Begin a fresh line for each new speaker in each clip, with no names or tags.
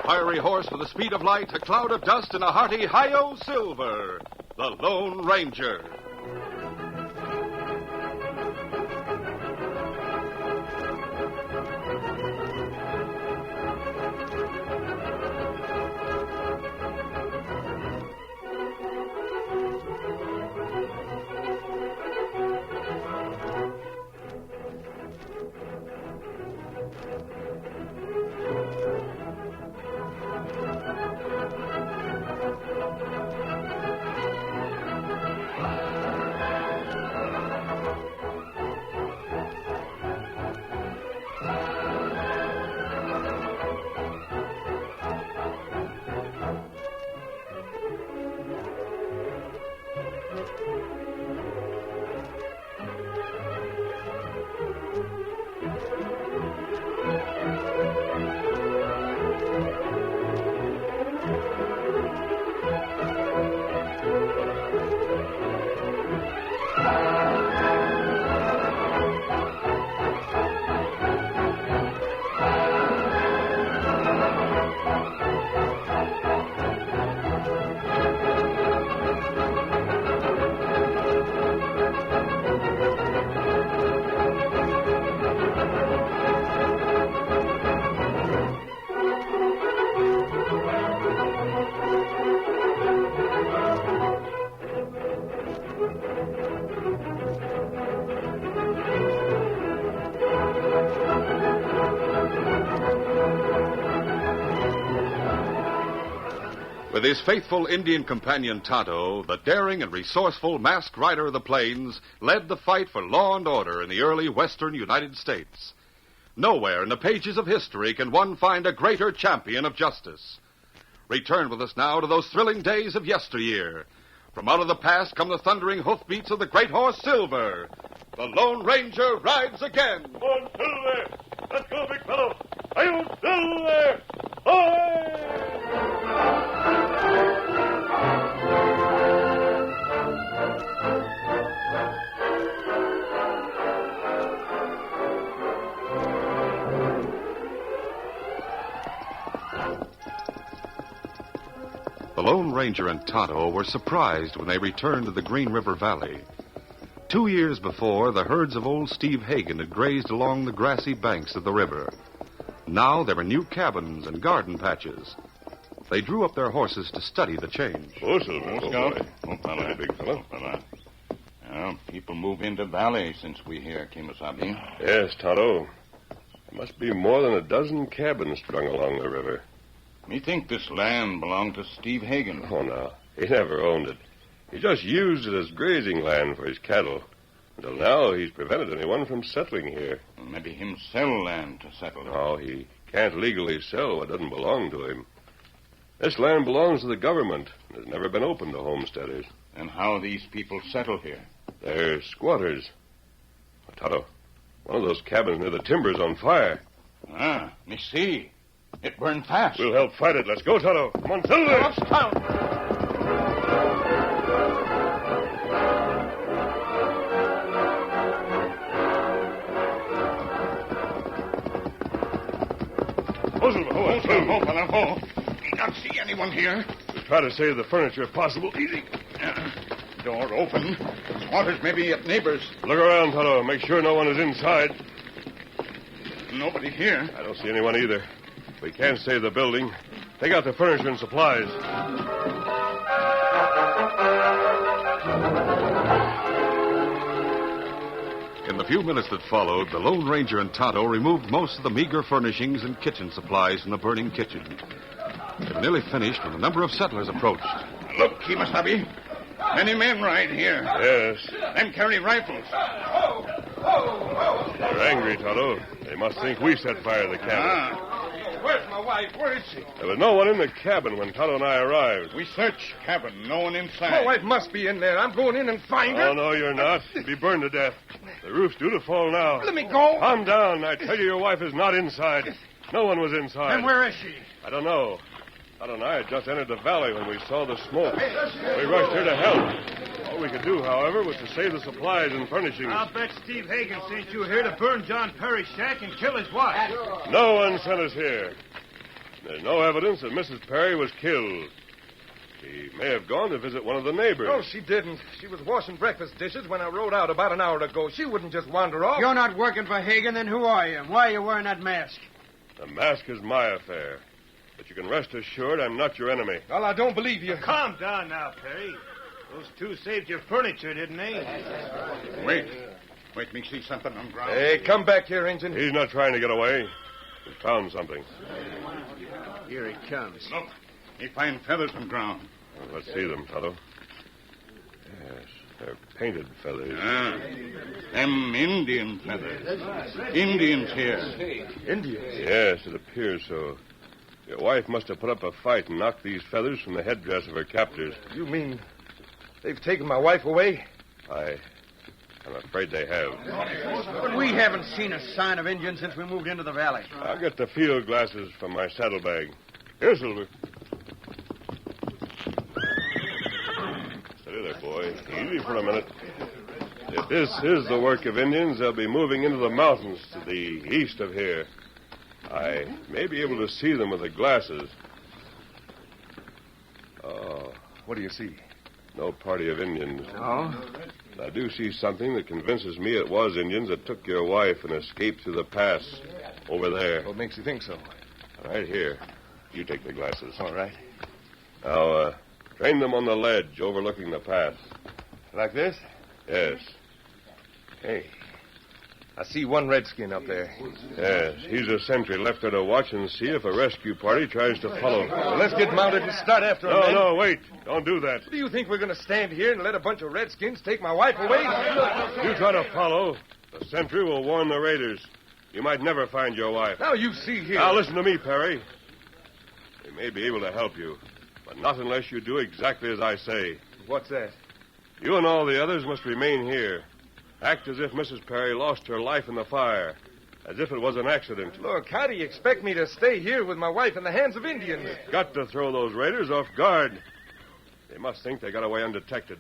fiery horse with the speed of light, a cloud of dust, and a hearty hi-yo silver, the Lone Ranger. With his faithful Indian companion Tonto, the daring and resourceful masked rider of the plains led the fight for law and order in the early western United States. Nowhere in the pages of history can one find a greater champion of justice. Return with us now to those thrilling days of yesteryear. From out of the past come the thundering hoofbeats of the great horse Silver. The Lone Ranger rides again.
Come on, Silver! Let's go, big fellow! Are you Silver? Ahoy!
The Lone Ranger and Tonto were surprised when they returned to the Green River Valley. 2 years before, the herds of old Steve Hagan had grazed along the grassy banks of the river. Now there were new cabins and garden patches. They drew up their horses to study the change.
Oh, Silver.
Scout.
Hello, big fellow.
Well, people move into valley since we hear, Kimasabi.
Yes, Tonto. There must be more than a dozen cabins strung along the river.
Me think this land belonged to Steve Hagan.
Oh, no. He never owned it. He just used it as grazing land for his cattle. Until now, he's prevented anyone from settling here.
Maybe him sell land to settle.
No, he can't legally sell what doesn't belong to him. This land belongs to the government and has never been open to homesteaders.
And how these people settle here?
They're squatters. Oh, Tonto, one of those cabins near the timber's on fire.
Ah, me see. It burned fast.
We'll help fight it. Let's go, Tonto. Come on, Silver.
Up, Scout.
Oh, Silver,
Oh. Not see anyone here.
We'll try to save the furniture if possible. Easy.
Door open. Squatters may be at neighbors.
Look around, Tonto. Make sure no one is inside.
Nobody here.
I don't see anyone either. We can't save the building. Take out the furniture and supplies.
In the few minutes that followed, the Lone Ranger and Tonto removed most of the meager furnishings and kitchen supplies from the burning kitchen. They were nearly finished when a number of settlers approached.
Look, Kimasabi. Many men ride here.
Yes.
Them carry rifles.
They're angry, Tonto. They must think we set fire to the cabin.
Where's my wife? Where is she?
There was no one in the cabin when Tonto and I arrived.
We search cabin. No one inside.
My wife must be in there. I'm going in and find her.
Oh, no, you're not. You'll be burned to death. The roof's due to fall now.
Let me go.
Calm down. I tell you, your wife is not inside. No one was inside.
And where is she?
I don't know. Tonto and I had just entered the valley when we saw the smoke. We rushed here to help. All we could do, however, was to save the supplies and furnishings.
I'll bet Steve Hagan sent you here to burn John Perry's shack and kill his wife.
No one sent us here. There's no evidence that Mrs. Perry was killed. She may have gone to visit one of the neighbors.
No, she didn't. She was washing breakfast dishes when I rode out about an hour ago. She wouldn't just wander off.
You're not working for Hagan, then who are you? And why are you wearing that mask?
The mask is my affair. But you can rest assured I'm not your enemy.
Well, I don't believe you.
Calm down now, Perry. Those two saved your furniture, didn't they?
Wait. Wait, me see something on ground.
Hey, come back here, Injun.
He's not trying to get away. He found something.
Here he comes.
Look, he find feathers on ground.
Well, let's see them, Tonto. Yes, they're painted feathers.
Ah, them Indian feathers. Indians here.
Indians?
Yes, it appears so. Your wife must have put up a fight and knocked these feathers from the headdress of her captors.
You mean they've taken my wife away?
I'm afraid they have.
But we haven't seen a sign of Indians since we moved into the valley.
I'll get the field glasses from my saddlebag. Here, Silver. Steady there, boy. Easy for a minute. If this is the work of Indians, they'll be moving into the mountains to the east of here. I may be able to see them with the glasses. Oh,
What do you see?
no party of Indians.
No?
I do see something that convinces me it was Indians that took your wife and escaped through the pass over there.
What makes you think so?
Right here. You take the glasses.
All right.
Now, train them on the ledge overlooking the pass.
Like this?
Yes.
Hey, I see one redskin up there.
Yes. He's a sentry left there to watch and see if a rescue party tries to follow.
Well, let's get mounted and start after him.
No, wait. Don't do that.
Do you think we're going to stand here and let a bunch of redskins take my wife away?
You try to follow. The sentry will warn the raiders. You might never find your wife.
Now, you see here.
Now, listen to me, Perry. We may be able to help you, but not unless you do exactly as I say.
What's that?
You and all the others must remain here. Act as if Mrs. Perry lost her life in the fire, as if it was an accident.
Look, how do you expect me to stay here with my wife in the hands of Indians?
Got to throw those raiders off guard. They must think they got away undetected.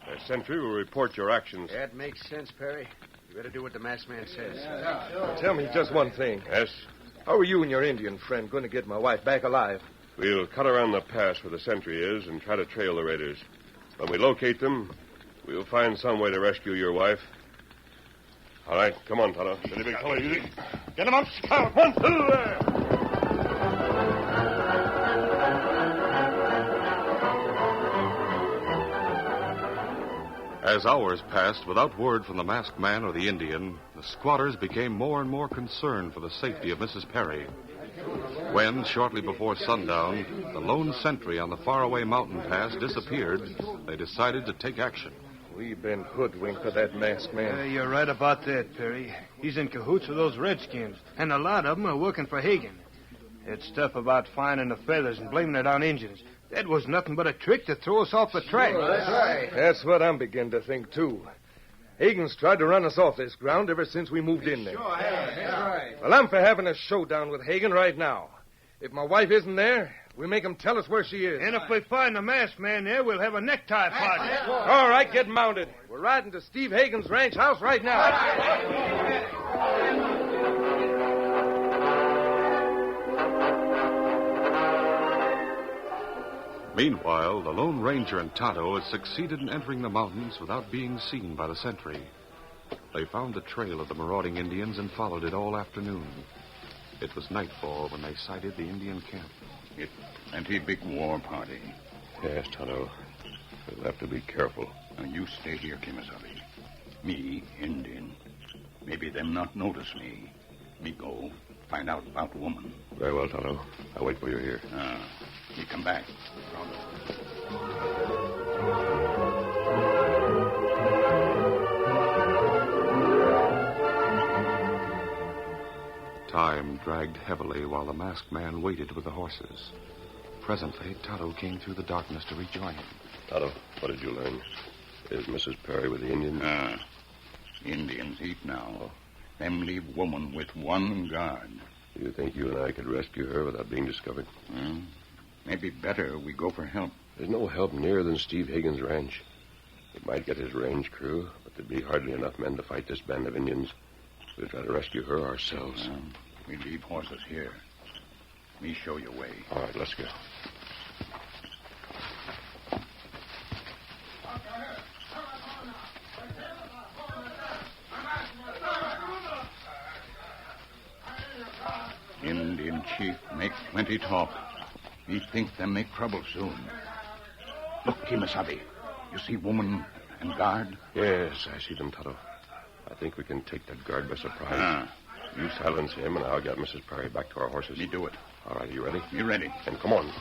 Their sentry will report your actions.
That makes sense, Perry. You better do what the masked man says.
Tell me just one thing.
Yes,
How are you and your Indian friend going to get my wife back alive?
we'll cut around the pass where the sentry is and try to trail the raiders. When we locate them, we'll find some way to rescue your wife. All right, come on, Tonto. Steady, big fellow. Easy. Get him up, Scout. 1, 2, there.
As hours passed without word from the masked man or the Indian, the squatters became more and more concerned for the safety of Mrs. Perry. When, shortly before sundown, the lone sentry on the faraway mountain pass disappeared, they decided to take action.
We've been hoodwinked by that masked man.
You're right about that, Perry. He's in cahoots with those redskins, and a lot of them are working for Hagan. That stuff about finding the feathers and blaming it on Indians, that was nothing but a trick to throw us off the track.
That's what I'm beginning to think, too. Hagan's tried to run us off this ground ever since we moved in there. Well, I'm for having a showdown with Hagan right now. If my wife isn't there, we make him tell us where she is.
And if we find the masked man there, we'll have a necktie party.
All right, get mounted. We're riding to Steve Hagan's ranch house right now.
Meanwhile, the Lone Ranger and Tonto had succeeded in entering the mountains without being seen by the sentry. They found the trail of the marauding Indians and followed it all afternoon. It was nightfall when they sighted the Indian camp.
It plenty big war party.
Yes, Tonto. We'll have to be careful.
Now, you stay here, Kimasabi. Me, Indian. Maybe them not notice me. Me go, find out about woman.
Very well, Tonto. I'll wait for you here.
Me come back.
Time dragged heavily while the masked man waited with the horses. Presently, Tonto came through the darkness to rejoin him.
Tonto, what did you learn? Is Mrs. Perry with the Indians?
Indians eat now. Them leave woman with one guard.
Do you think you and I could rescue her without being discovered?
Maybe better we go for help.
There's no help nearer than Steve Hagan's ranch. He might get his range crew, but there'd be hardly enough men to fight this band of Indians. We'll try to rescue her ourselves.
We leave horses here. Me show you way.
All right, let's go.
Indian chief make plenty talk. Me think them make trouble soon. Look, Kimasabi. You see woman and guard?
Yes, I see them, Tonto. I think we can take that guard by surprise. You silence him, and I'll get Mrs. Perry back to our horses.
Me do it.
All right, you ready?
Me ready.
Then come on.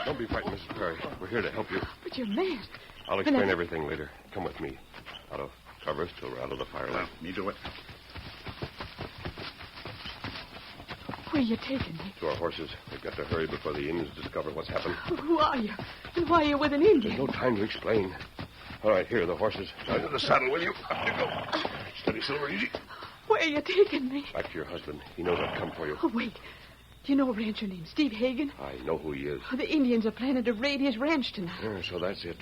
Don't be frightened, Mrs. Perry. We're here to help you.
But you're mad.
I'll explain everything later. Come with me. Tonto, cover us till we're out of the firelight.
Me do it.
Where are you taking me?
To our horses. We've got to hurry before the Indians discover what's happened.
Who are you? And why are you with an Indian?
There's no time to explain. All right, here are the horses. Down to the saddle with you. Up you go. Steady, Silver, easy.
Where are you taking me?
Back to your husband. He knows I've come for you.
Oh, wait. Do you know a rancher named Steve Hagan?
I know who he is.
The Indians are planning to raid his ranch tonight.
So that's it.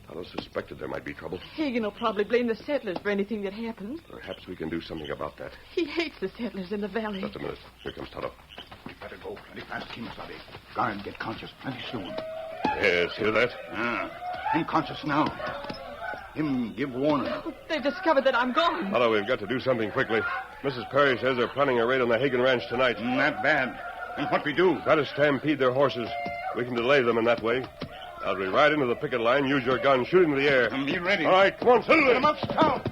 Tonto suspected there might be trouble.
Hagan will probably blame the settlers for anything that happens.
Perhaps we can do something about that.
He hates the settlers in the valley.
Just a minute. Here comes Tonto.
We better go plenty fast, Kimasabi. Guard get conscious plenty soon.
Yes, hear that?
Him conscious now. Him give warning.
They've discovered that I'm gone.
Tonto, we've got to do something quickly. Mrs. Perry says they're planning a raid on the Hagan ranch tonight.
Not bad. And what we do?
Got to stampede their horses. We can delay them in that way. As we ride into the picket line, use your gun, shoot into the air.
Me ready.
All right, come on, Silver.
Come up, scout.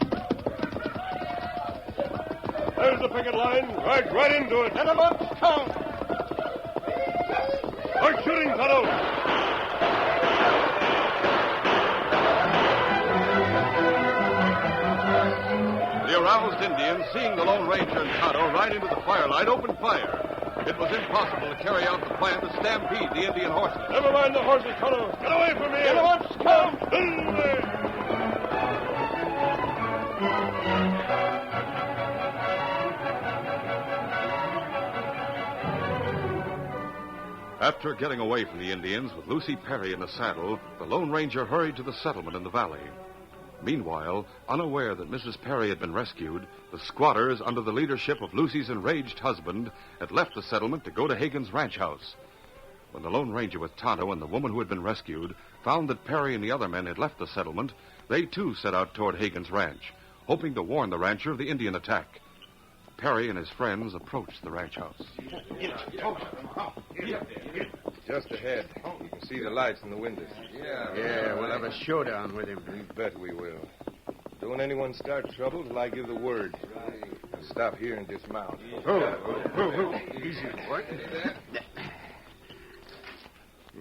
There's the picket line. Ride right into it.
Get him up, scout.
Start shooting, Tonto.
The aroused Indians, seeing the Lone Ranger and Tonto ride into the firelight, opened fire. It was impossible to carry out the plan to stampede the Indian horses.
Never mind the horses, Tonto. Get away from here. Get up, scout.
After getting away from the Indians with Lucy Perry in the saddle, the Lone Ranger hurried to the settlement in the valley. Meanwhile, unaware that Mrs. Perry had been rescued, the squatters, under the leadership of Lucy's enraged husband, had left the settlement to go to Hagan's ranch house. When the Lone Ranger with Tonto and the woman who had been rescued found that Perry and the other men had left the settlement, they too set out toward Hagan's ranch, hoping to warn the rancher of the Indian attack. Perry and his friends approached the ranch house.
Just ahead. You can see the lights in the windows.
Yeah, we'll have a showdown with him.
You bet we will. Don't anyone start trouble till I give the word. I'll stop here and dismount.
Easy, boy.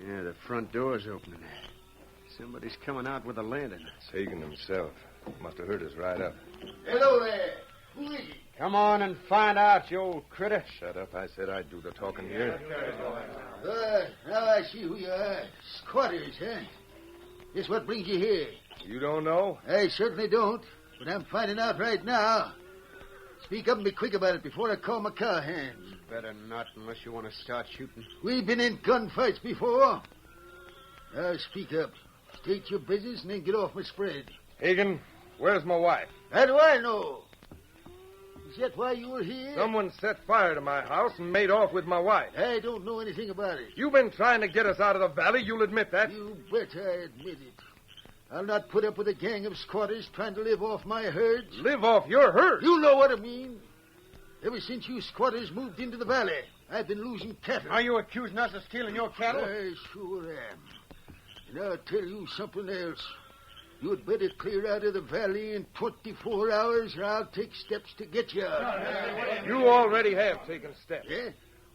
Yeah, the front door's opening. Somebody's coming out with a lantern.
It's Hagan himself. Must have heard us right up.
Hello there. Who is it?
Come on and find out, you old critter.
Shut up. I said I'd do the talking here.
Now I see who you are. Squatters, huh? This what brings you here?
You don't know?
I certainly don't, but I'm finding out right now. Speak up and be quick about it before I call my cowhands.
Better not unless you want to start shooting.
We've been in gunfights before. Now speak up. State your business and then get off my spread.
Hagan, where's my wife?
How do I know? Is that why you were here?
Someone set fire to my house and made off with my wife.
I don't know anything about it.
You've been trying to get us out of the valley. You'll admit that.
You bet I admit it. I'll not put up with a gang of squatters trying to live off my herds.
Live off your herd.
You know what I mean. Ever since you squatters moved into the valley, I've been losing cattle.
Are you accusing us of stealing your cattle?
I sure am. And I'll tell you something else. You'd better clear out of the valley in 24 hours, or I'll take steps to get you out.
You already have taken steps.
Yeah?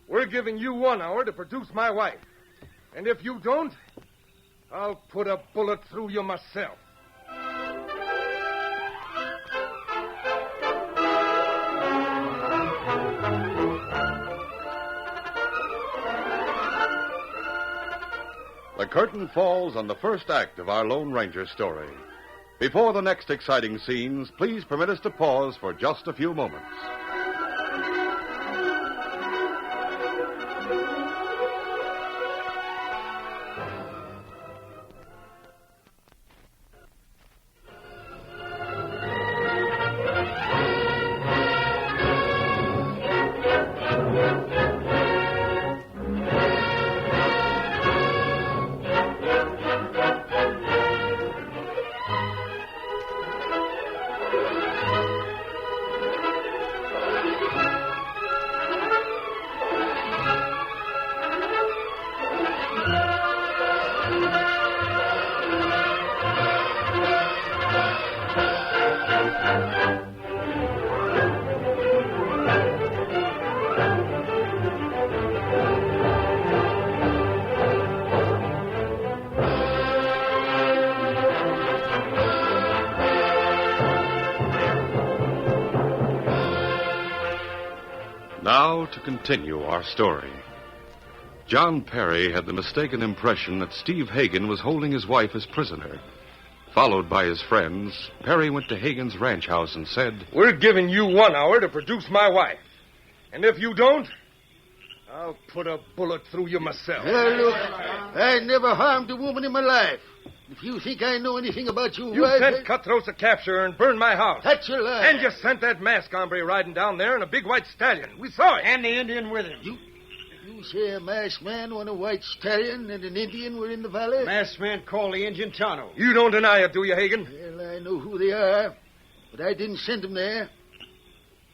We're giving you 1 hour to produce my wife. And if you don't, I'll put a bullet through you myself.
The curtain falls on the first act of our Lone Ranger story. Before the next exciting scenes, please permit us to pause for just a few moments. Now to continue our story. John Perry had the mistaken impression that Steve Hagan was holding his wife as prisoner. Followed by his friends, Perry went to Hagan's ranch house and said,
"We're giving you 1 hour to produce my wife. And if you don't, I'll put a bullet through you myself."
Now, look, I never harmed a woman in my life. If you think I know anything about your
You
wife...
sent cutthroats to capture her and burn my house.
That's a lie.
And you sent that masked hombre riding down there in a big white stallion. We saw it.
And the Indian with him.
You say a masked man on a white stallion and an Indian were in the valley?
Masked man called the Indian Tonto.
You don't deny it, do you, Hagan?
Well, I know who they are, but I didn't send them there.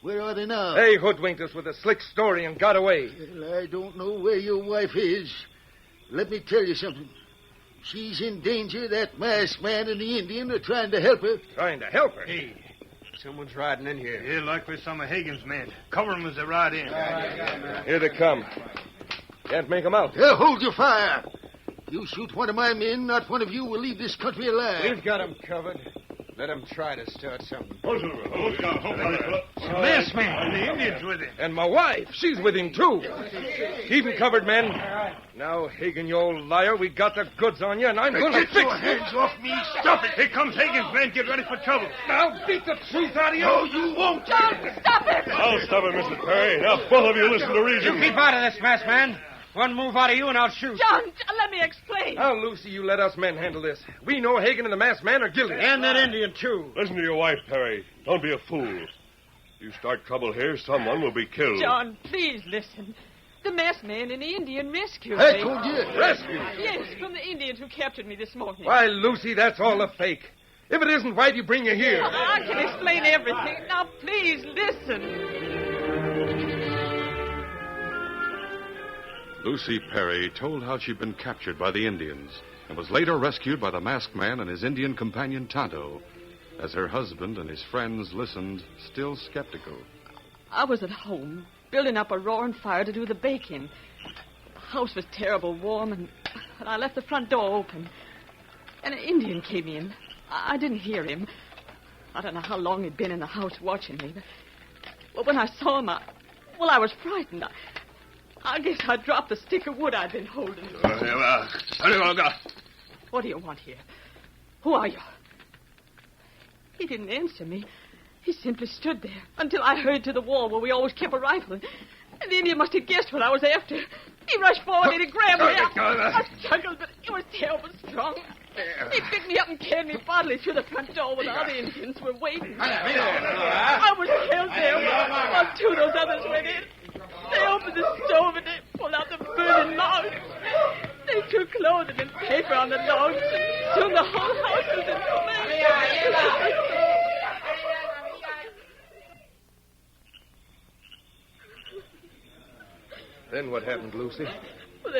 Where are they now?
They hoodwinked us with a slick story and got away.
Well, I don't know where your wife is. Let me tell you something. She's in danger. That masked man and the Indian are trying to help her.
Trying to help her?
Hey, someone's riding in here.
Yeah, likely some of Hagan's men. Cover them as they ride in.
Here they come. Can't make them out.
Hold your fire. You shoot one of my men, not one of you will leave this country alive.
We've got him covered. Let him try to start something.
Masked man. The Indians with him.
And my wife, she's with him, too. Keep him covered, men. Now, Hagan, you old liar, we got the goods on you, and I'm going to
Get
fix
your
it.
hands off me.
Stop it. Here comes Hagan's men. Get ready for trouble.
I'll beat the truth out of you.
No, you won't.
John, stop it!
I'll stop it, Mrs. Perry. Now, both of you listen to reason.
Keep out of this, masked man. One move out of you and I'll shoot.
John, let me explain.
Now, Lucy, you let us men handle this. We know Hagan and the masked man are guilty.
And that Indian, too.
Listen to your wife, Perry. Don't be a fool. You start trouble here, someone will be killed.
John, please listen. The masked man and the Indian rescued
I
me.
told you.
Rescue.
Yes, from the Indians who captured me this morning.
Why, Lucy, that's all a fake. If it isn't, why'd you bring you here?
I can explain everything. Now, please listen.
Lucy Perry told how she'd been captured by the Indians and was later rescued by the masked man and his Indian companion Tonto. As her husband and his friends listened, still skeptical.
I was at home, building up a roaring fire to do the baking. The house was terrible warm, and I left the front door open. And an Indian came in. I didn't hear him. I don't know how long he'd been in the house watching me. But when I saw him, I was frightened. I guess I dropped the stick of wood I'd been holding. What do you want here? Who are you? He didn't answer me. He simply stood there until I hurried to the wall where we always kept a rifle. And the Indian must have guessed what I was after. He rushed forward and he grabbed me. I struggled, but he was terrible strong. He picked me up and carried me bodily through the front door where the other Indians were waiting. I was held there while two of those others went in. They opened the stove and they pulled out the burning logs. They threw clothing and paper on the logs, and soon the whole house was in flames.
Then what happened, Lucy?
Well,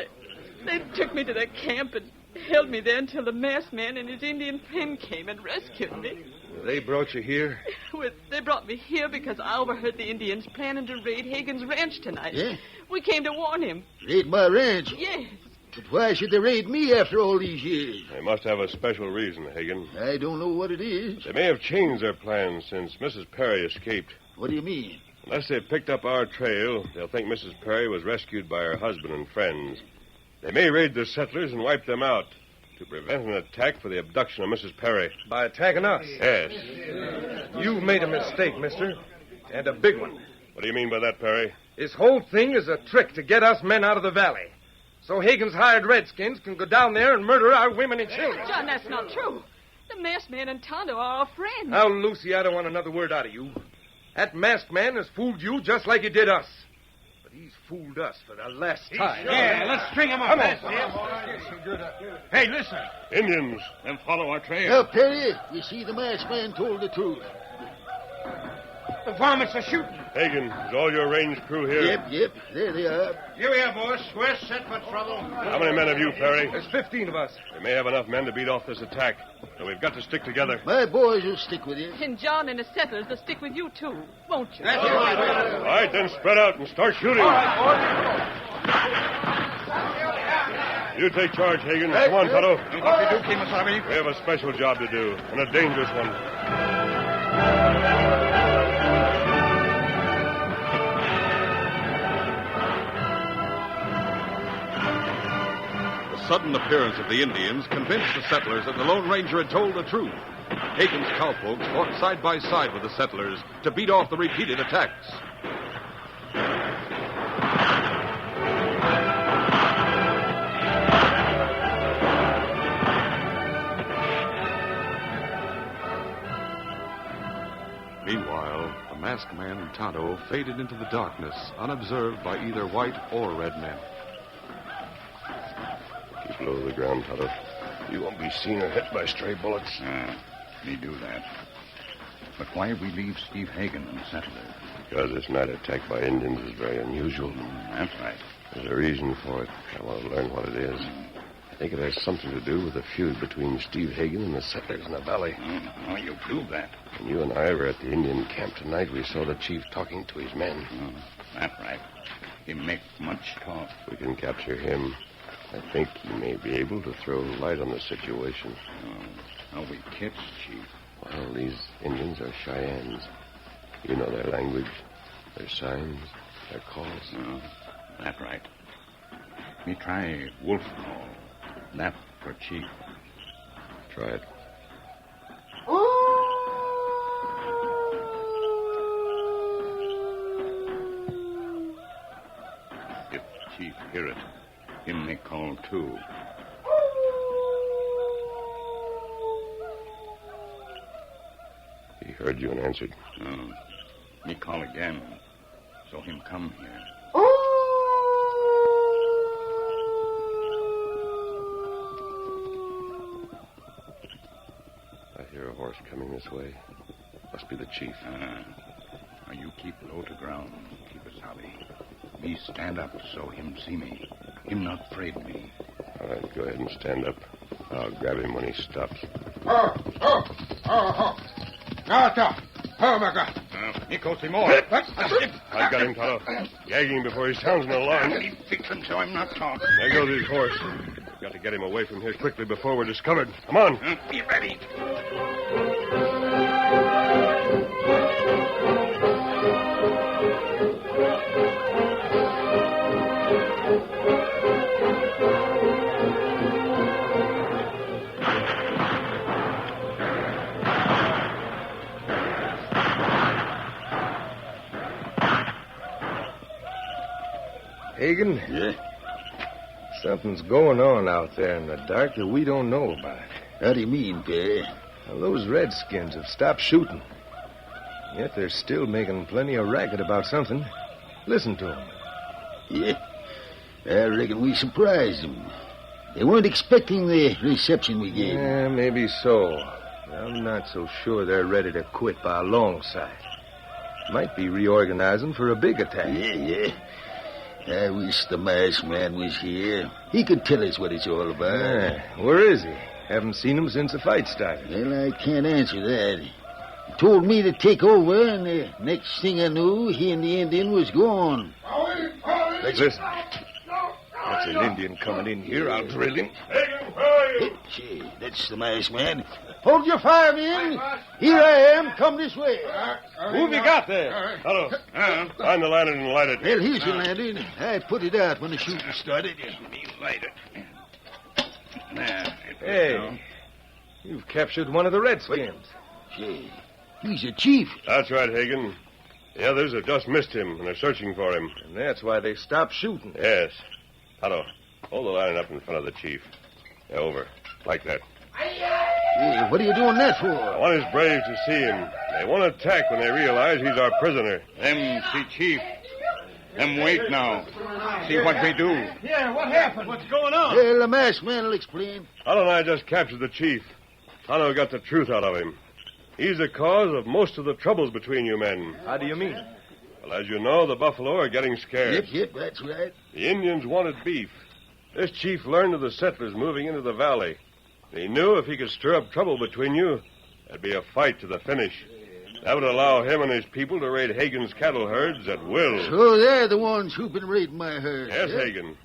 they took me to their camp and held me there until the masked man and his Indian friend came and rescued me.
They brought you here?
Well, they brought me here because I overheard the Indians planning to raid Hagan's ranch tonight.
Yeah?
We came to warn him.
Raid my ranch?
Yes.
But why should they raid me after all these years?
They must have a special reason, Hagan.
I don't know what it is.
They may have changed their plans since Mrs. Perry escaped.
What do you mean?
Unless they've picked up our trail, they'll think Mrs. Perry was rescued by her husband and friends. They may raid the settlers and wipe them out to prevent an attack for the abduction of Mrs. Perry.
By attacking us?
Yes.
You've made a mistake, mister. And a big one.
What do you mean by that, Perry?
This whole thing is a trick to get us men out of the valley. So Hagan's hired redskins can go down there and murder our women and children.
John, that's not true. The masked man and Tonto are our friends.
Now, Lucy, I don't want another word out of you. That masked man has fooled you just like he did us. But he's fooled us for the last time.
Yeah, let's string him up.
Come on.
Hey, listen.
Indians.
Then follow our trail.
Now, Perry, you see the masked man told the truth.
The varmints are shooting.
Hagan, is all your range crew here?
Yep, there they are.
You here, boss. We're set for trouble.
How many men have you, Perry?
There's 15 of us.
We may have enough men to beat off this attack, so we've got to stick together.
My boys will stick with you.
And John and the settlers will stick with you, too, won't you?
All right, then spread out and start shooting. You take charge, Hagan. Come on, Tonto.
Do what we do, Kemosabe.
We have a special job to do, and a dangerous one.
sudden appearance of the Indians convinced the settlers that the Lone Ranger had told the truth. Hagan's cowpokes fought side by side with the settlers to beat off the repeated attacks. Meanwhile, the masked man and Tonto faded into the darkness, unobserved by either white or red men.
Keep low to the ground, Tonto. You won't be seen or hit by stray bullets.
Me do that. But why we leave Steve Hagan and settlers?
Because this night attack by Indians is very unusual.
That's right.
There's a reason for it. I want to learn what it is. I think it has something to do with the feud between Steve Hagan and the settlers in the valley.
Oh, you prove that.
When you and I were at the Indian camp tonight, we saw the chief talking to his men.
That's right. He make much talk.
We can capture him. I think he may be able to throw light on the situation.
How we catch, Chief?
Well, these Indians are Cheyennes. You know their language, their signs, their calls.
That's right. Me try wolf call. That for Chief.
Try it.
If Chief hear it, him may call too.
He heard you and answered.
Me call again, so him come here.
I hear a horse coming this way. Must be the chief.
Now you keep low to ground, Keepasali. Me stand up so him see me. Him not afraid me.
All right, go ahead and stand up. I'll grab him when he stops.
Oh, my God. He calls him more.
I've got him, Tonto. Gagging before he sounds an alarm.
He fix him so I'm not talking.
There goes his horse. We've got to get him away from here quickly before we're discovered. Come on.
Be ready.
Hagan?
Yeah?
Something's going on out there in the dark that we don't know about.
How do you mean, Perry?
Well, those redskins have stopped shooting. Yet they're still making plenty of racket about something. Listen to them.
Yeah? I reckon we surprised them. They weren't expecting the reception we gave them.
Yeah, maybe so. I'm not so sure they're ready to quit by a long sight. Might be reorganizing for a big attack.
Yeah. I wish the masked man was here. He could tell us what it's all about.
Yeah. Where is he? Haven't seen him since the fight started.
Well, I can't answer that. He told me to take over, and the next thing I knew, he and the Indian was gone.
Listen. That's an Indian coming in here. I'll drill him.
Gee, that's the masked man. Hold your fire, men. Here I am. Come this way.
Who have you got there?
Hello. Find the lantern and light it.
Well, here's your lantern. I put it out when the shooting started.
Me light it. There.
Hey, you've captured one of the redskins.
Gee, he's a chief.
That's right, Hagan. The others have just missed him, and are searching for him.
And that's why they stopped shooting.
Yes. Tonto, hold the lantern up in front of the chief. Yeah, over. Like that.
Hey, what are you doing that for?
I want his braves to see him. They won't attack when they realize he's our prisoner.
Them see Chief. Them wait now. See what we do.
Yeah, what happened? What's going on?
Well, the masked man will explain.
Tonto and I just captured the chief. Tonto got the truth out of him. He's the cause of most of the troubles between you men.
How do you mean?
Well, as you know, the buffalo are getting scarce.
Yep, that's right.
The Indians wanted beef. This chief learned of the settlers moving into the valley. He knew if he could stir up trouble between you, there'd be a fight to the finish. That would allow him and his people to raid Hagan's cattle herds at will.
So they're the ones who've been raiding my herd.
Yes, Hagan.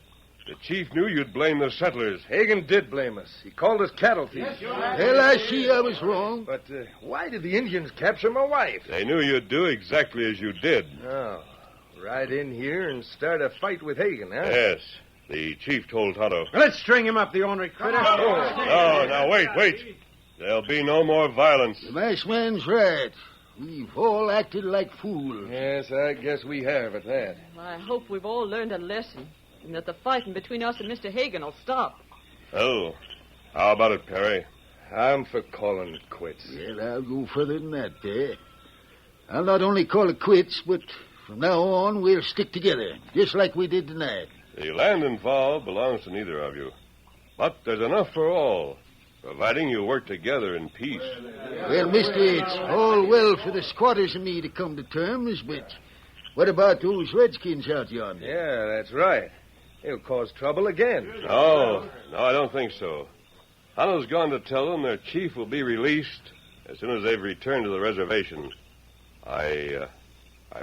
The chief knew you'd blame the settlers.
Hagan did blame us. He called us cattle thieves.
Well, I see I was wrong.
But why did the Indians capture my wife?
They knew you'd do exactly as you did.
Oh, right in here and start a fight with Hagan, huh?
Yes. The chief told Tonto.
Let's string him up, the ornery critter.
No, now, wait. There'll be no more violence.
The masked man's right. We've all acted like fools.
Yes, I guess we have at that.
I hope we've all learned a lesson, and that the fighting between us and Mr. Hagan will stop.
Oh, how about it, Perry?
I'm for calling it quits.
Well, I'll go further than that, Perry. I'll not only call it quits, but from now on we'll stick together, just like we did tonight.
The land involved belongs to neither of you. But there's enough for all, providing you work together in peace.
Well, mister, it's all well for the squatters and me to come to terms, but what about those redskins out yonder?
Yeah, that's right. They'll cause trouble again.
No, I don't think so. Tonto's gone to tell them their chief will be released as soon as they've returned to the reservation. I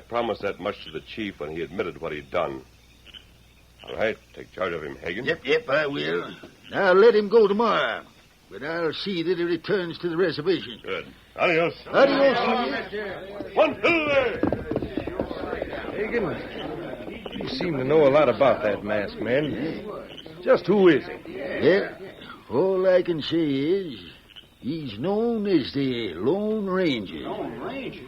promised that much to the chief when he admitted what he'd done. All right, take charge of him, Hagan.
Yep, I will. Now let him go tomorrow, but I'll see that he returns to the reservation.
Good. Adios.
Adios.
One, two, there.
Hagan, you seem to know a lot about that masked man. Just who is he?
Yeah, all I can say is he's known as the Lone Ranger.
Lone Ranger?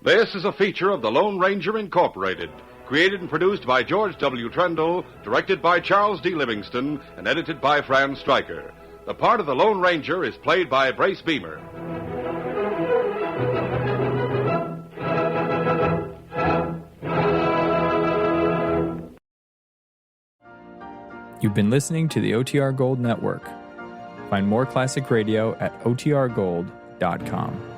This is a feature of the Lone Ranger Incorporated, created and produced by George W. Trendle, directed by Charles D. Livingston, and edited by Franz Stryker. The part of the Lone Ranger is played by Brace Beamer.
You've been listening to the OTR Gold Network. Find more classic radio at otrgold.com.